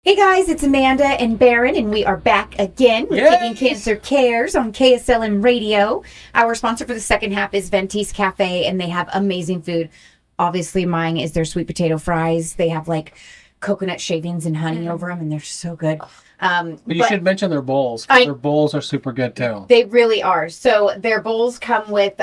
Hey guys, it's Amanda and Baron, and we are back again with Kickin Cancer Cares on KSLM Radio. Our sponsor for the second half is Venti's Cafe, and they have amazing food. Obviously, mine is their sweet potato fries. They have like coconut shavings and honey over them, and they're so good. But you should mention their bowls, because their bowls are super good too. They really are. So their bowls come with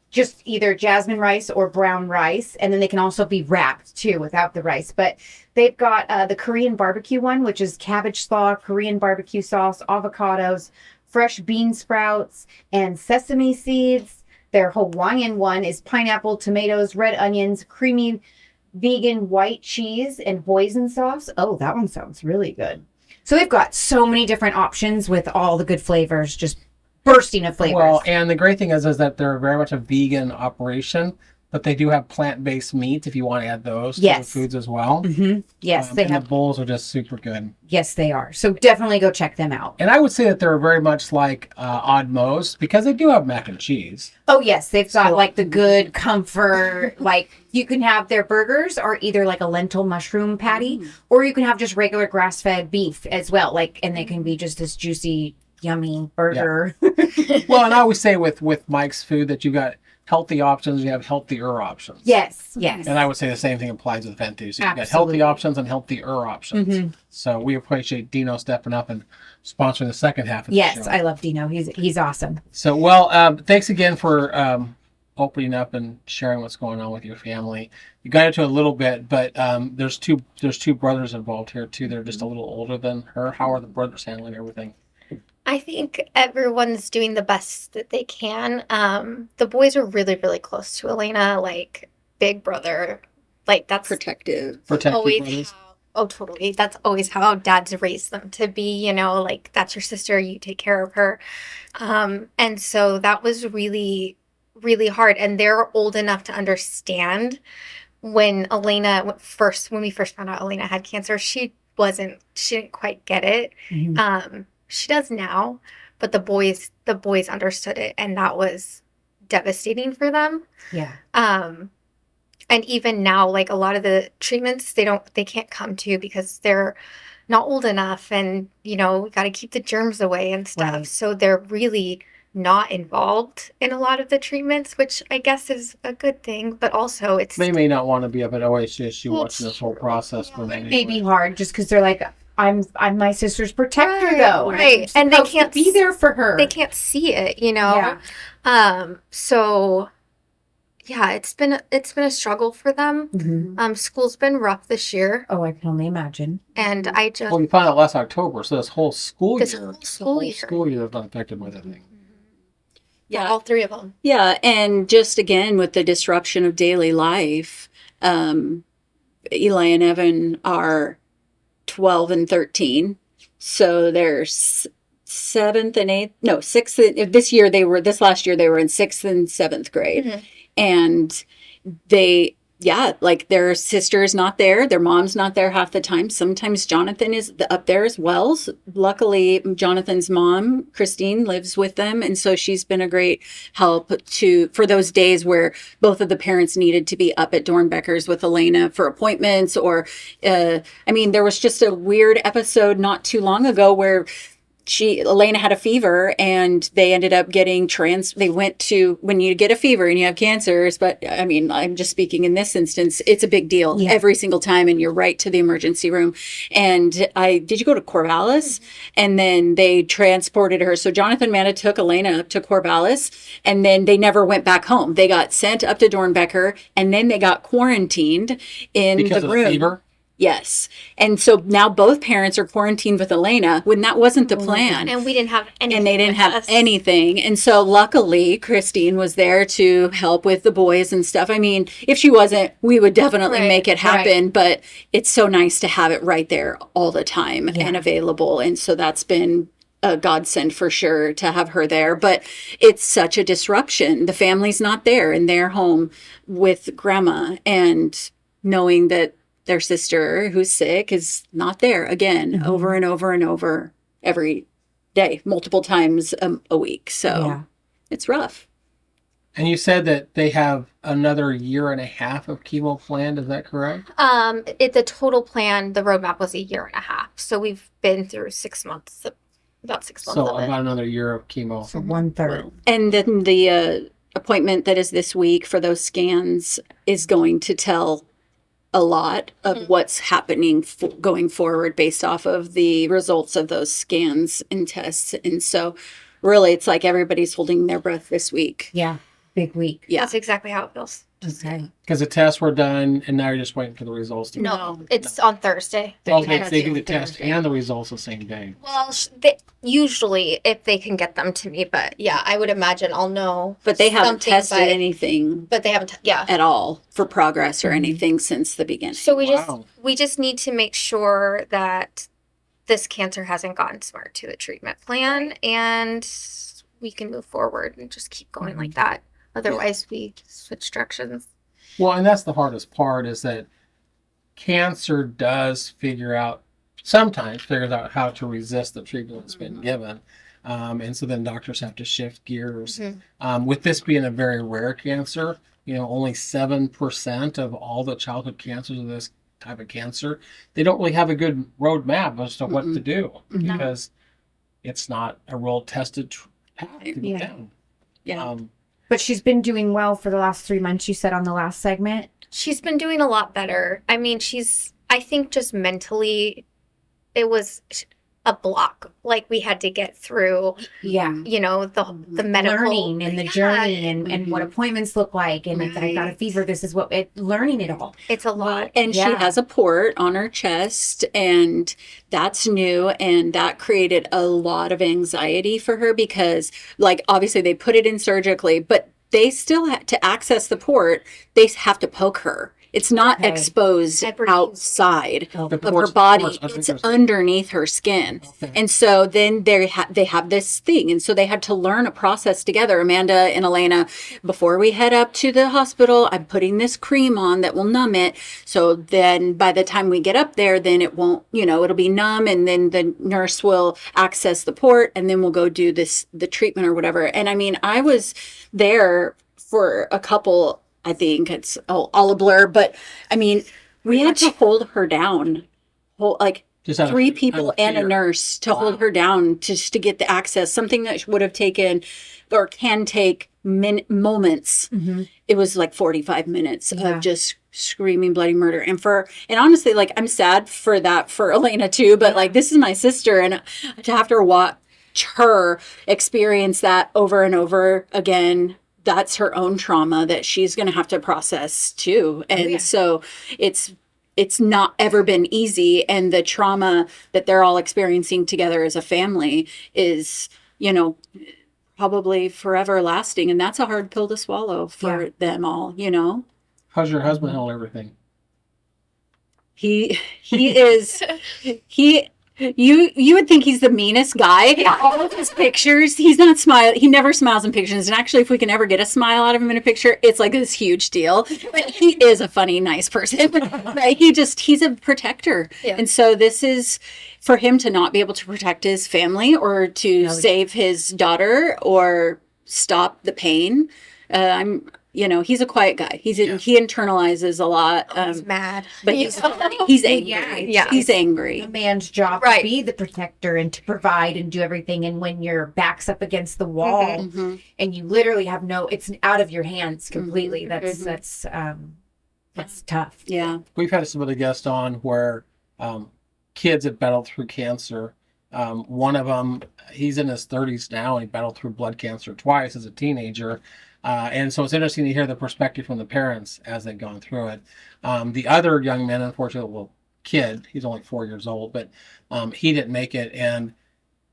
just either jasmine rice or brown rice, and then they can also be wrapped too without the rice. But they've got the Korean barbecue one, which is cabbage slaw, Korean barbecue sauce, avocados, fresh bean sprouts, and sesame seeds. Their Hawaiian one is pineapple, tomatoes, red onions, creamy vegan white cheese, and hoisin sauce. Oh, that one sounds really good. So they've got so many different options with all the good flavors, just bursting of flavors. Well, and the great thing is that they're very much a vegan operation, but they do have plant-based meat if you want to add those to the foods as well. Mm-hmm. Yes, they have. The bowls are just super good. Yes, they are. So definitely go check them out. And I would say that they're very much like Odd Mo's, because they do have mac and cheese. Oh, yes. They've got like the good comfort, like you can have their burgers or either like a lentil mushroom patty, or you can have just regular grass-fed beef as well. Like, and they can be just this juicy, yummy burger. Yeah. Well, and I always say with Mike's Food that you got healthy options, you have healthier options. Yes, yes. And I would say the same thing applies with Venti. So you got healthy options and healthier options. Mm-hmm. So we appreciate Dino stepping up and sponsoring the second half of the show. Yes, I love Dino. He's awesome. So, well, thanks again for opening up and sharing what's going on with your family. You got into a little bit, but there's two brothers involved here too. They're just a little older than her. How are the brothers handling everything? I think everyone's doing the best that they can. The boys are really, really close to Elena, like big brother. Like that's protective always brothers. Totally. That's always how dads raise them to be, like that's your sister, you take care of her. And so that was really, really hard. And they're old enough to understand when we first found out Elena had cancer, she didn't quite get it. Mm-hmm. She does now, but the boys understood it, and that was devastating for them. Yeah. And even now, like a lot of the treatments, they can't come to because they're not old enough, and we got to keep the germs away and stuff. Right. So they're really not involved in a lot of the treatments, which I guess is a good thing, but also they may not want to be up at OHSU watching this whole process. Yeah, it may be hard just because they're like, I'm my sister's protector, though. Right. And they can't be there for her. They can't see it, Yeah. So yeah, it's been a struggle for them. Mm-hmm. School's been rough this year. Oh, I can only imagine. And well, you found out last October, so this whole school year. School year has been affected with it. Yeah, all three of them. Yeah, and just again with the disruption of daily life, Eli and Evan are 12 and 13, so they're seventh and eighth. No, sixth. This last year they were in 6th and 7th grade, mm-hmm. and like their sister is not there, their mom's not there half the time. Sometimes Jonathan is up there as well. So luckily, Jonathan's mom, Christine, lives with them, and so she's been a great help for those days where both of the parents needed to be up at Dornbecker's with Elena for appointments. Or, there was just a weird episode not too long ago where Elena had a fever, and they ended up getting they went to, when you get a fever and you have cancers, but I'm just speaking in this instance, it's a big deal every single time, and you're right to the emergency room. And did you go to Corvallis? And then they transported her. So Jonathan Manda took Elena up to Corvallis, and then they never went back home. They got sent up to Dornbecker, and then they got quarantined in because the of room. The fever? Yes. And so now both parents are quarantined with Elena when that wasn't the plan. And we didn't have anything. And they didn't have anything. And so luckily, Christine was there to help with the boys and stuff. If she wasn't, we would definitely make it happen. Right. But it's so nice to have it right there all the time and available. And so that's been a godsend for sure to have her there. But it's such a disruption. The family's not there, and they're home with grandma, and knowing that their sister who's sick is not there again, over and over and over every day, multiple times a week. So it's rough. And you said that they have another year and a half of chemo planned. Is that correct? The total plan, the roadmap was a year and a half. So we've been through 6 months, about 6 months So of it. about another year of chemo. So 1/3. And then the appointment that is this week for those scans is going to tell a lot of what's happening going forward based off of the results of those scans and tests. And so really it's like everybody's holding their breath this week. Yeah. Big week. Yeah. That's exactly how it feels. Okay. Because the tests were done, and now you're just waiting for the results to No, it's on Thursday. They do the test and the results the same day. Well, usually if they can get them to me, but yeah, I would imagine I'll know. But they haven't something tested by- anything But they haven't, yeah. at all for progress or anything since the beginning. So Wow. we just need to make sure that this cancer hasn't gotten smart to the treatment plan, and we can move forward and just keep going like that. Otherwise, we switch directions. Well, and that's the hardest part is that cancer does sometimes figures out how to resist the treatment that's been given. And so then doctors have to shift gears. With this being a very rare cancer, only 7% of all the childhood cancers of this type of cancer, they don't really have a good roadmap as to what to do because it's not a real tested path to get down. Yeah. But she's been doing well for the last 3 months, you said on the last segment. She's been doing a lot better. I mean, I think just mentally, it was a block. Like we had to get through, Yeah. the medical Learning and the journey and what appointments look like. And if I got a fever, this is learning it all. It's a lot. And she Yeah. has a port on her chest, and that's new. And that created a lot of anxiety for her because, like, obviously they put it in surgically, but they still have to access the port. They have to poke her. It's not Okay. exposed outside Oh. The of her port's body. underneath It's her skin. underneath her skin. Okay. And so then they have this thing. And so they had to learn a process together. Amanda and Elena, before we head up to the hospital, I'm putting this cream on that will numb it. So then by the time we get up there, then it won't, it'll be numb. And then the nurse will access the port and then we'll go do the treatment or whatever. And I mean, I was there for a couple, I think it's all a blur, but I mean, we had to hold her down, Just out of- 3 out people of and a fear. nurse to hold her down just to get the access, something that would have taken or can take moments. It was like 45 minutes Yeah. of just screaming bloody murder. And honestly, like, I'm sad for that for Elena too, but like, this is my sister, and to have to watch her experience that over and over again, that's her own trauma that she's going to have to process too. And so it's not ever been easy. And the trauma that they're all experiencing together as a family is, probably forever lasting. And that's a hard pill to swallow for them all, How's your husband handle everything? He is, you would think he's the meanest guy. All of his pictures, he's not smiling. He never smiles in pictures. And actually, if we can ever get a smile out of him in a picture, it's like this huge deal. But he is a funny, nice person. But he's a protector. Yeah. And so this is for him to not be able to protect his family or to save his daughter or stop the pain. He's a quiet guy. He internalizes a lot. He's mad. But he's angry. Yeah, He's angry. A man's job Right. to be the protector and to provide and do everything. And when your back's up against the wall and you literally have it's out of your hands completely. That's tough. Yeah. We've had some of the guests on where kids have battled through cancer. One of them, he's in his 30s now, and he battled through blood cancer twice as a teenager. And so it's interesting to hear the perspective from the parents as they've gone through it. The other young man, unfortunately, kid, he's only 4 years old, but he didn't make it. And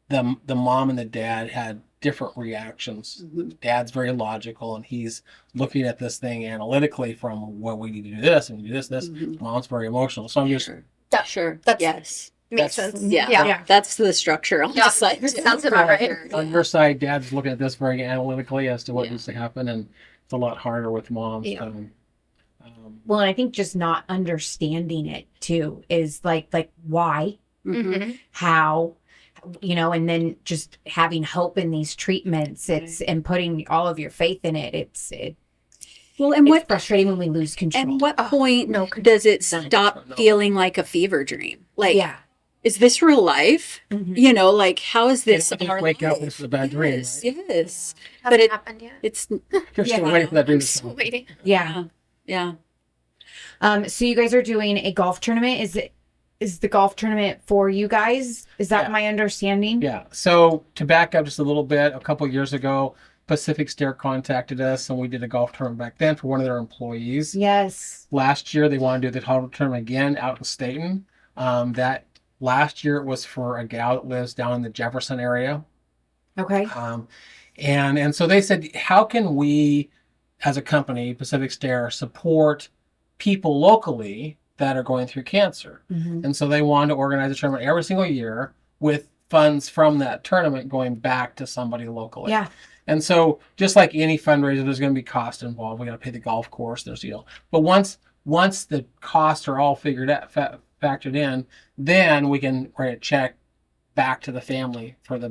the mom and the dad had different reactions. Dad's very logical, and he's looking at this thing analytically from, well, we need to do this and do this. Mom's very emotional. So I'm just... Sure. That's- Yes. Makes That's- sense. Yeah. That's the structure on Yeah. the site. Sounds about right. On your side, Dad's looking at this very analytically as to what needs to happen, and it's a lot harder with moms. Yeah. Well, and I think just not understanding it too is like why, Mm-hmm. how, and then just having hope in these treatments. And putting all of your faith in it. It's frustrating when we lose control. And what point does it stop feeling like a fever dream? Like, is this real life? Like, how is this our wake life? up, this is a bad dream. Yes. Hasn't But happened yet. it's You're still waiting for that dream. Still waiting. Yeah. So you guys are doing a golf tournament. Is the golf tournament for you guys? Is that my understanding? Yeah. So to back up just a little bit, a couple of years ago, Pacific Stair contacted us, and we did a golf tournament back then for one of their employees. Yes. Last year, they wanted to do the golf tournament again out in Staten. That last year it was for a gal that lives down in the Jefferson area. Okay. And so they said, how can we, as a company, Pacific Stair, support people locally that are going through cancer? And so they wanted to organize a tournament every single year with funds from that tournament going back to somebody locally. Yeah. And so just like any fundraiser, there's going to be cost involved. We got to pay the golf course. There's but once the costs are all figured out, factored in, then we can write a check back to the family for the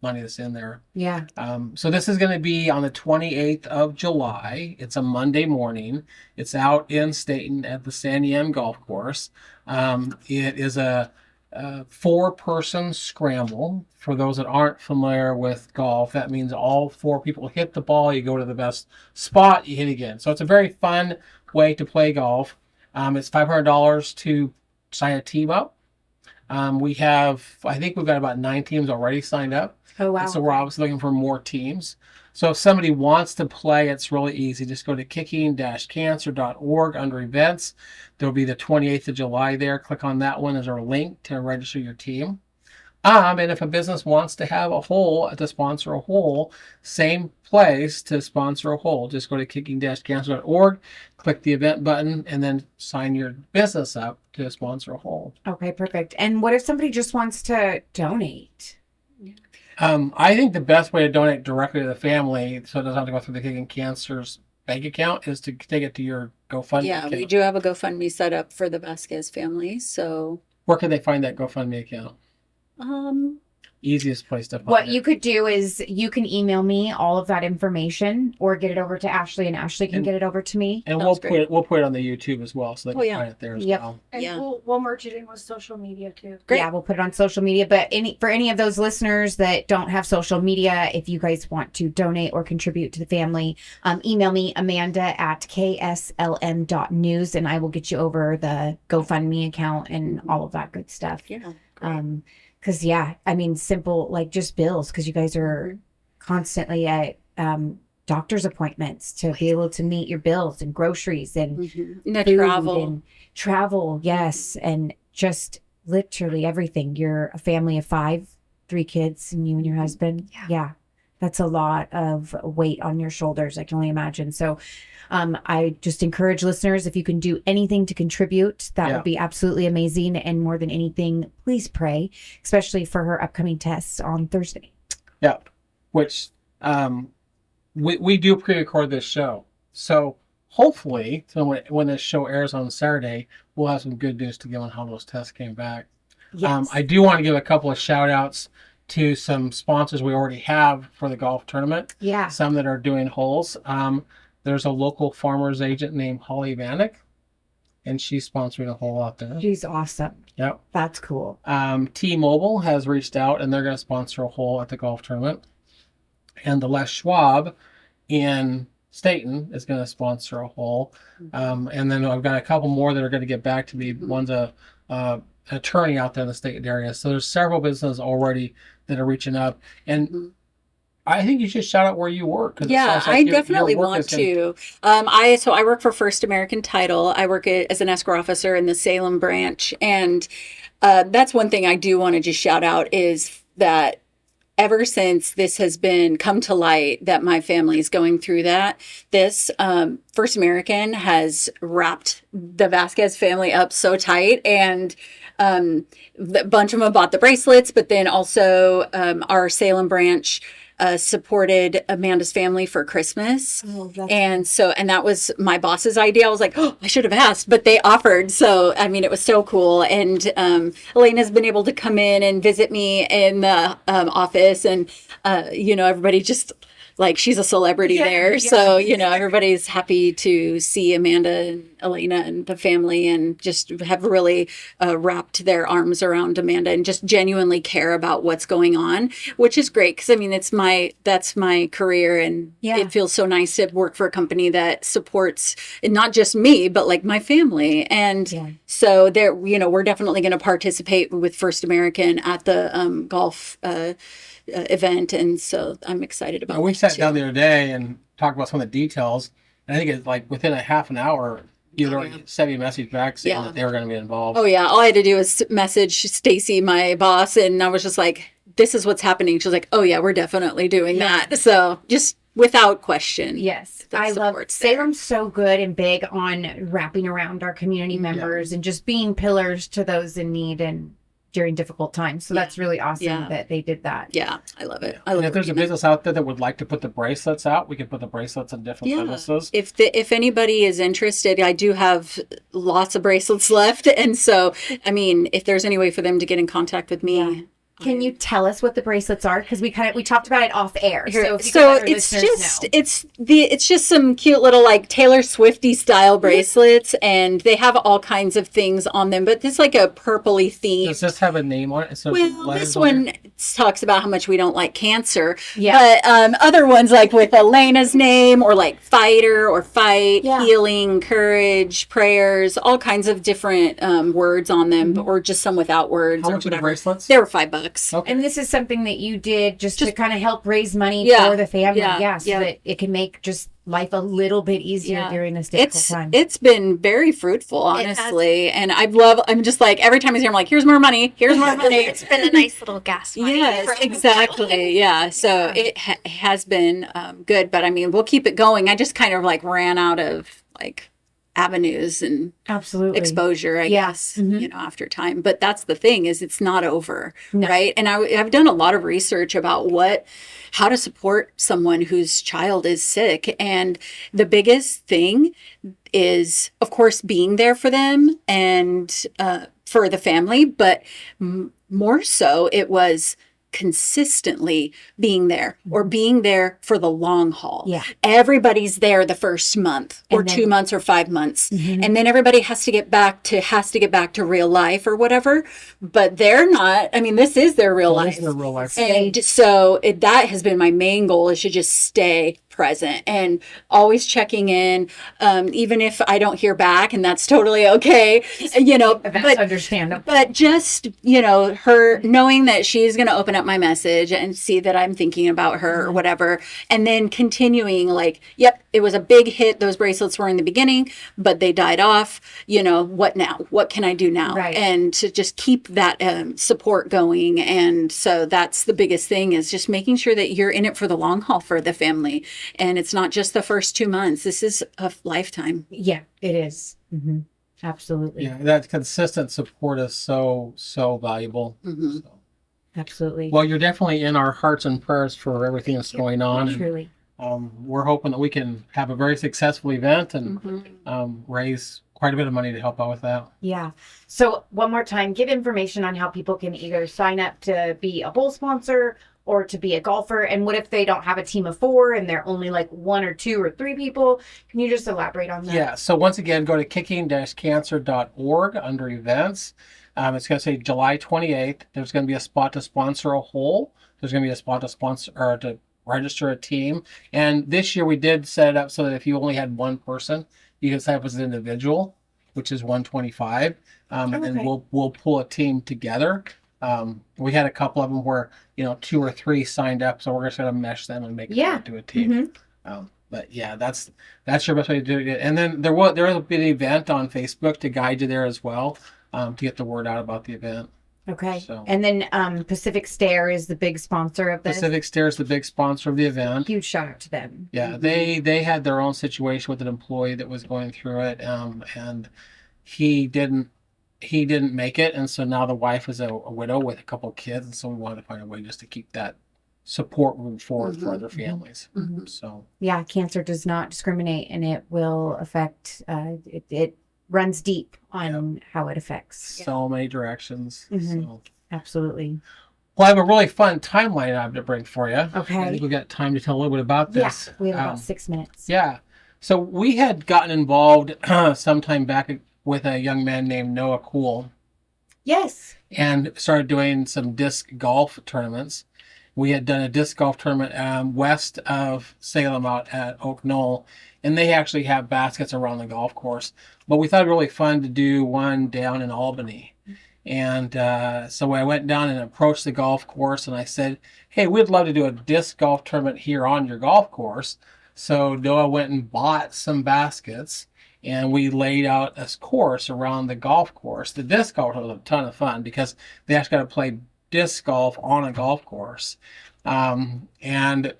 money that's in there. Yeah. So this is going to be on the 28th of July. It's a Monday morning. It's out in Staten at the San Yam Golf Course. It is a 4-person scramble. For those that aren't familiar with golf, that means all 4 people hit the ball. You go to the best spot, you hit again. So it's a very fun way to play golf. It's $500 to sign a team up. I think we've got about 9 teams already signed up. Oh, wow. And so we're obviously looking for more teams. So if somebody wants to play, it's really easy. Just go to kicking-cancer.org under events. There'll be the 28th of July there. Click on that one as our link to register your team. And if a business wants to have a hole, to sponsor a hole, same place to sponsor a hole. Just go to kicking-cancer.org, click the event button, and then sign your business up to sponsor a hole. Okay, perfect. And what if somebody just wants to donate? I think the best way to donate directly to the family, so it doesn't have to go through the Kickin Cancer's bank account, is to take it to your GoFundMe account. we do have a GoFundMe set up for the Vasquez family. So Where can they find that GoFundMe account? Easiest place to find What it. you could do is you can email me all of that information or get it over to Ashley, and Ashley can get it over to me. And Sounds we'll put it on the YouTube as well, so they can find it there as well. And we'll merge it in with social media too. Great. Yeah, we'll put it on social media. But for any of those listeners that don't have social media, if you guys want to donate or contribute to the family, email me, amanda@kslm.news, and I will get you over the GoFundMe account and all of that good stuff. yeah. Because, simple, like just bills, because you guys are constantly at doctor's appointments to be able to meet your bills and groceries and The food travel. and travel. Yes. And just literally everything. You're a family of 5, 3 kids, and you and your husband. Yeah. That's a lot of weight on your shoulders. I can only imagine. So I just encourage listeners, if you can do anything to contribute, that would be absolutely amazing. And more than anything, please pray, especially for her upcoming tests on Thursday. Yeah, which we do pre-record this show. So hopefully, when this show airs on Saturday, we'll have some good news to give on how those tests came back. Yes. I do want to give a couple of shout outs to some sponsors we already have for the golf tournament. Yeah. Some that are doing holes. There's a local farmer's agent named Holly Vanek, and she's sponsoring a hole out there. She's awesome. Yep. That's cool. T-Mobile has reached out, and they're going to sponsor a hole at the golf tournament. And the Les Schwab in Staten is going to sponsor a hole. And then I've got a couple more that are going to get back to me. One's an attorney out there in the Staten area. So there's several businesses already that are reaching up. And I think you should shout out where you work. 'Cause it sounds like I your definitely work want is gonna- to. I work for First American Title. I work as an escrow officer in the Salem branch, and that's one thing I do want to just shout out is that ever since this has been come to light that my family is going through this First American has wrapped the Vasquez family up so tight, and a bunch of them bought the bracelets, but then also our Salem branch supported Amanda's family for Christmas. Oh, that's And that was my boss's idea. I was like, oh, I should have asked, but they offered. So, I mean, it was so cool. And Elena's been able to come in and visit me in the office. And, everybody just like she's a celebrity there. Yeah. So, everybody's happy to see Amanda and Elena and the family and just have really wrapped their arms around Amanda and just genuinely care about what's going on, which is great. Cause I mean, that's my career. And it feels so nice to work for a company that supports not just me, but like my family. And so there, we're definitely going to participate with First American at the golf event, and so I'm excited about. We sat down the other day and talked about some of the details, and I think it's like within a half an hour, you'd already sent me a message back saying that they were going to be involved. Oh yeah, all I had to do was message Stacy, my boss, and I was just like, "This is what's happening." She was like, "Oh yeah, we're definitely doing that." So just without question. Yes, I love Salem's so good and big on wrapping around our community members and just being pillars to those in need and during difficult times. So that's really awesome that they did that. Yeah, I love it. And if there's a business out there that would like to put the bracelets out, we can put the bracelets in different businesses. If anybody is interested, I do have lots of bracelets left. And so, I mean, if there's any way for them to get in contact with me. Can you tell us what the bracelets are? Because we talked about it off air. It's just some cute little like Taylor Swifty style bracelets, and they have all kinds of things on them. But it's like a purpley theme. Does this have a name on it? So this one talks about how much we don't like cancer. Yeah. But other ones like with Elena's name or like fighter or fight, healing, courage, prayers, all kinds of different words on them, or just some without words. How much are the bracelets? They were $5. Okay. And this is something that you did just to kind of help raise money for the family. So that it can make just life a little bit easier during this difficult time. It's been very fruitful, honestly. And I'm just like, every time I see her, I'm like, here's more money. Here's more money. It's been a nice little gas money. Yes, exactly. Yeah. So it has been good. But I mean, we'll keep it going. I just kind of like ran out of like avenues and exposure, I guess, after time. But that's the thing, is it's not over, right? And I've done a lot of research about how to support someone whose child is sick. And the biggest thing is, of course, being there for them and for the family. But more so, it was consistently being there or being there for the long haul. Everybody's there the first month or 2 months or 5 months. And then everybody has to get back to real life or whatever, but they're not. I mean, this is their real life. This is their real life. And so that has been my main goal, is to just stay present and always checking in, even if I don't hear back, and that's totally okay, that's understandable. But just, her knowing that she's going to open up my message and see that I'm thinking about her or whatever, and then continuing like, yep, it was a big hit. Those bracelets were in the beginning, but they died off. What now? What can I do now? Right. And to just keep that support going. And so that's the biggest thing, is just making sure that you're in it for the long haul for the family. And it's not just the first 2 months. This is a lifetime. Yeah, it is. Mm-hmm. Absolutely. Yeah, that consistent support is so valuable. So. Absolutely. Well, you're definitely in our hearts and prayers for everything that's going on. Truly. We're hoping that we can have a very successful event and raise quite a bit of money to help out with that. Yeah. So one more time, give information on how people can either sign up to be a bowl sponsor or to be a golfer. And what if they don't have a team of 4 and they're only like 1 or 2 or 3 people? Can you just elaborate on that? Yeah. So once again, go to kicking-cancer.org under events. It's going to say July 28th. There's going to be a spot to sponsor a hole. There's going to be a spot to sponsor or to register a team. And this year we did set it up so that if you only had one person, you can sign up as an individual, which is $125. And then we'll pull a team together. We had a couple of them where 2 or 3 signed up, so we're just going to mesh them and make it into a team. But yeah, that's your best way to do it. And then there will be an event on Facebook to guide you there as well, to get the word out about the event. Okay. So, and then Pacific Stair is the big sponsor of this. Pacific Stair is the big sponsor of the event. Huge shout out to them. Yeah, they had their own situation with an employee that was going through it, and he didn't make it, and so now the wife is a widow with a couple of kids, and so we wanted to find a way just to keep that support moving forward for Mhm. other families. Mhm. So Yeah, cancer does not discriminate, and it will affect. It runs deep on how it affects. so many directions. Mhm. So. Absolutely. Well, I have a really fun timeline I have to bring for you. Okay. I think we've got time to tell a little bit about Yeah, this. we have about 6 minutes. Yeah. So we had gotten involved sometime back with a young man named Noah Cool Yes. and started doing some disc golf tournaments. We had done a disc golf tournament west of Salem out at Oak Knoll, and they actually have baskets around the golf course. But we thought it'd be really fun to do one down in Albany. And so I went down and approached the golf course, and I said, hey, we'd love to do a disc golf tournament here on your golf course. So Noah went and bought some baskets, and we laid out a course around the golf course. The disc golf was a ton of fun because they actually got to play disc golf on a golf course. And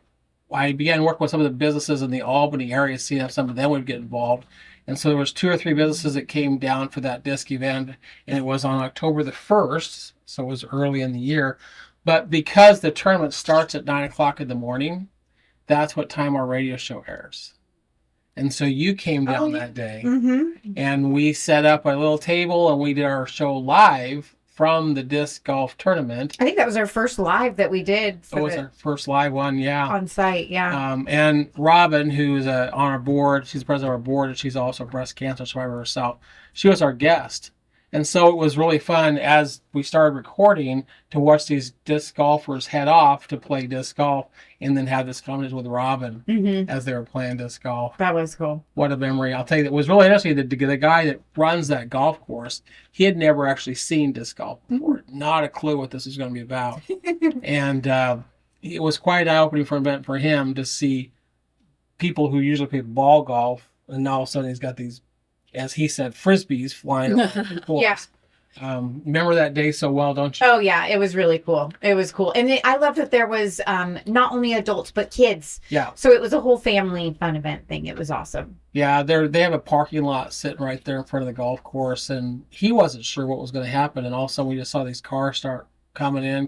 I began working with some of the businesses in the Albany area, seeing if some of them would get involved. And so there was 2 or 3 businesses that came down for that disc event, and it was on October the 1st, so it was early in the year. But because the tournament starts at 9 o'clock in the morning, that's what time our radio show airs. And so you came down that day, Mm-hmm. and we set up a little table, and we did our show live from the disc golf tournament. I think that was our first live that we did It was our first live one, yeah. on site. Yeah. And Robin, who's on our board, she's the president of our board, and she's also a breast cancer survivor herself. She was our guest. And so it was really fun as we started recording to watch these disc golfers head off to play disc golf and then have this conversation with Robin Mm-hmm. as they were playing disc golf. That was cool. What a memory. I'll tell you, it was really interesting. The guy that runs that golf course, he had never actually seen disc golf before. Not a clue what this was going to be about. And it was quite eye-opening for an event for him to see people who usually play ball golf, and now all of a sudden he's got these, as he said, frisbees flying around the course. Yeah. Remember that day so well, don't you? Oh yeah, it was really cool. It was cool, and I loved that there was not only adults but kids. Yeah. So it was a whole family fun event thing. It was awesome. Yeah, they have a parking lot sitting right there in front of the golf course, and he wasn't sure what was going to happen, and all of a sudden we just saw these cars start coming in.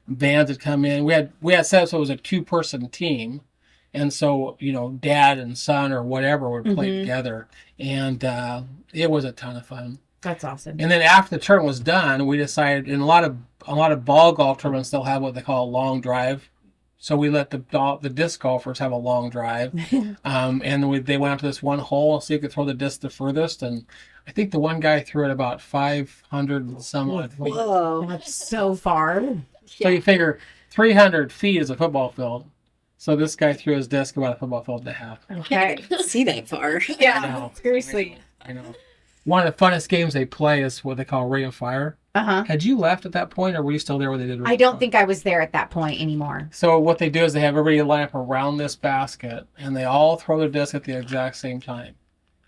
Vans had come in. We had set up so it was a 2-person team, and so dad and son or whatever would play Mhm. together, and it was a ton of fun. That's awesome. And then after the tournament was done, we decided in a lot of ball golf tournaments they'll have what they call a long drive. So we let the disc golfers have a long drive, and they went out to this one hole and see who could throw the disc the furthest. And I think the one guy threw it about 500 and some odd feet. Whoa. That's so far. So you figure 300 feet is a football field. So this guy threw his disc about a football field and a half. Okay. Can't see that far. Yeah. know. Seriously. I know. One of the funnest games they play is what they call Ring of Fire. Uh-huh. Had you left at that point, or were you still there when they did Ring I of don't Fire? think I was there at that point anymore. So what they do is they have everybody line up around this basket, and they all throw their disc at the exact same time.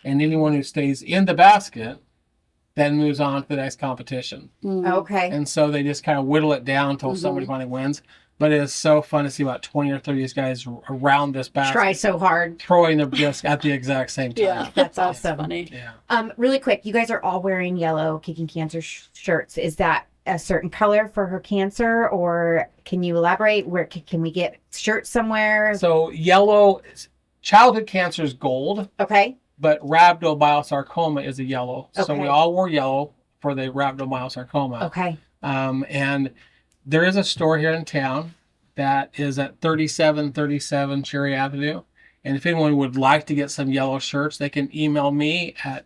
And anyone who stays in the basket then moves on to the next competition. Okay. And so they just kind of whittle it down until somebody finally wins. But it is so fun to see about 20 or 30 of these guys around this basket Try so hard. throwing their disc at the exact same time. Yeah, That's awesome. funny. Yeah. Really quick, you guys are all wearing yellow Kicking Cancer shirts. Is that a certain color for her cancer, or can you elaborate? Where can we get shirts somewhere? So yellow, childhood cancer is gold, Okay. but rhabdomyosarcoma is a yellow. So Okay. we all wore yellow for the rhabdomyosarcoma. Okay. And there is a store here in town that is at 3737 Cherry Avenue. And if anyone would like to get some yellow shirts, they can email me at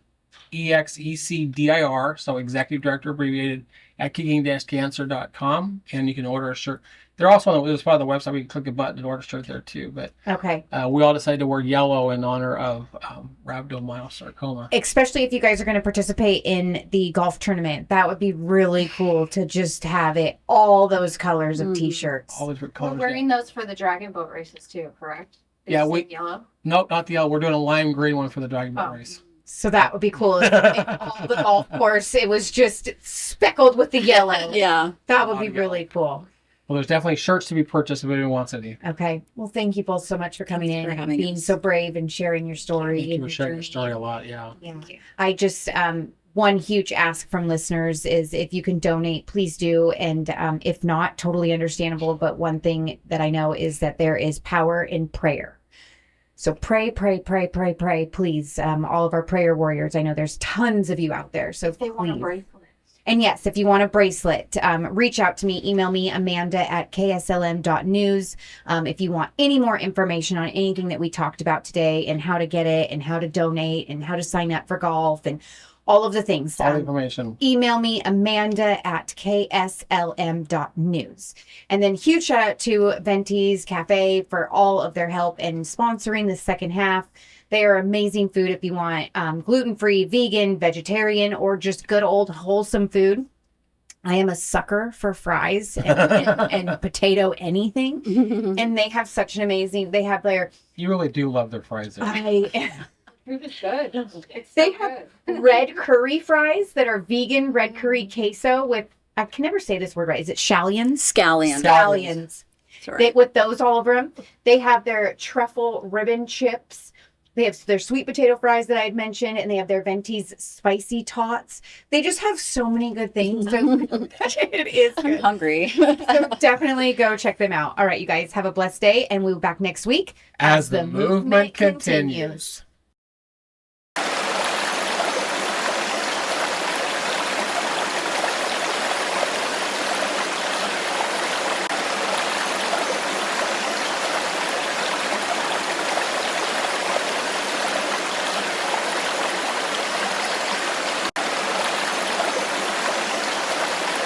execdir, so executive director abbreviated, at kicking-cancer.com, and you can order a shirt. They're also on the part of the website. We can click a button and order a shirt there too. But Okay. we all decided to wear yellow in honor of rhabdomyosarcoma. Especially if you guys are going to participate in the golf tournament. That would be really cool to just have it all those colors of t-shirts. All the different We're colors. wearing those for the dragon boat races too, correct? They Yeah, say we- yellow. Nope, not the yellow. We're doing a lime green one for the Dragon Boat Oh. race. So that would be cool. If all the golf course, it was just speckled with the yellow. Yeah. That would be really cool. Well, there's definitely shirts to be purchased if anyone wants any. Okay. Well, thank you both so much for coming Thanks in for and having being us. so brave and sharing your story. Thank you and for sharing your journey. story a lot, yeah. Yeah. I just one huge ask from listeners is if you can donate, please do. And if not, totally understandable. But one thing that I know is that there is power in prayer. So pray, pray, pray, pray, pray, please. All of our prayer warriors. I know there's tons of you out there. So They want a please. bracelet. And yes, if you want a bracelet, reach out to me, email me, amanda@kslm.news. If you want any more information on anything that we talked about today and how to get it and how to donate and how to sign up for golf and all of the things. All the information. Email me, amanda@kslm.news. And then huge shout out to Venti's Cafe for all of their help in sponsoring the second half. They are amazing food if you want gluten-free, vegan, vegetarian, or just good old wholesome food. I am a sucker for fries and potato anything. And they have such an amazing, they have their... You really do love their fries there. Food is good. It's They so have good. red curry fries that are vegan red curry queso with, I can never say this word right. Is it scallions? Scallion. Scallions. That's right. With those all over them. They have their truffle ribbon chips. They have their sweet potato fries that I had mentioned, and they have their Venti's spicy tots. They just have so many good things. So it is I'm good. hungry. So definitely go check them out. All right, you guys have a blessed day, and we'll be back next week As the movement continues.